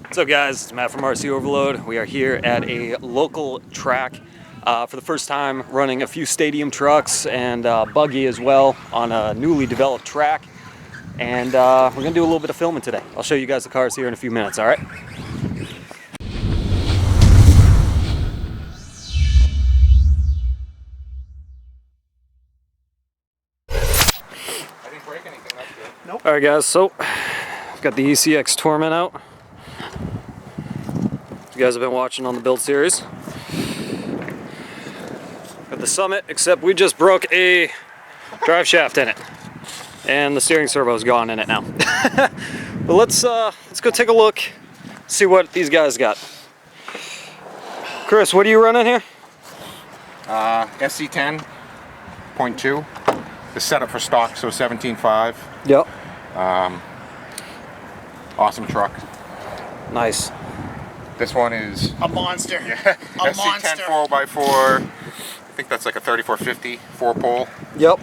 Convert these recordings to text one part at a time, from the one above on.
What's up, guys? It's Matt from RC Overload. We are here at a local track for the first time, running a few stadium trucks and buggy as well on a newly developed track. And we're gonna do a little bit of filming today. I'll show you guys the cars here in a few minutes, all right? I didn't break anything, that's good. Nope. All right, guys, so I've got the ECX Torment out. You guys have been watching on the build series. Got the Summit, except we just broke a drive shaft in it. And the steering servo's gone in it now. But let's go take a look, see what these guys got. Chris, what are you running here? SC10.2. The setup for stock, so 17.5. Yep. Awesome truck. Nice. This one is A monster. yeah, A SC10 monster. 4x4. I think that's like a 3450 4-pole. Yep.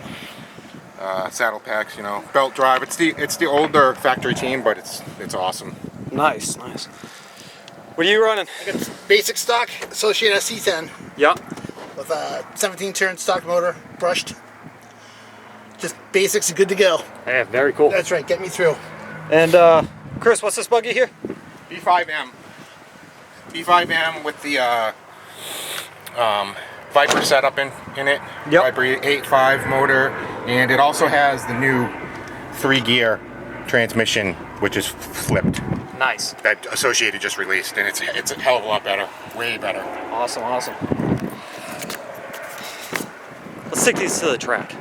Saddle packs, you know, belt drive. It's the older factory team, but it's awesome. Nice, nice. What are you running? I got basic stock Associated SC10 Yep. with a 17-turn stock motor, brushed. Just basics and good to go. Yeah, very cool. That's right, get me through. And Chris, what's this buggy here? B5M. B5M with the Viper setup in it. Yep. Viper 8.5 motor, and it also has the new 3-gear transmission, which is flipped. Nice. That Associated just released, and it's a hell of a lot better, way better. Awesome, awesome. Let's take these to the track.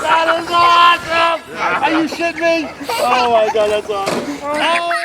That is awesome! Are you shitting me? Oh my god, that's awesome. Oh.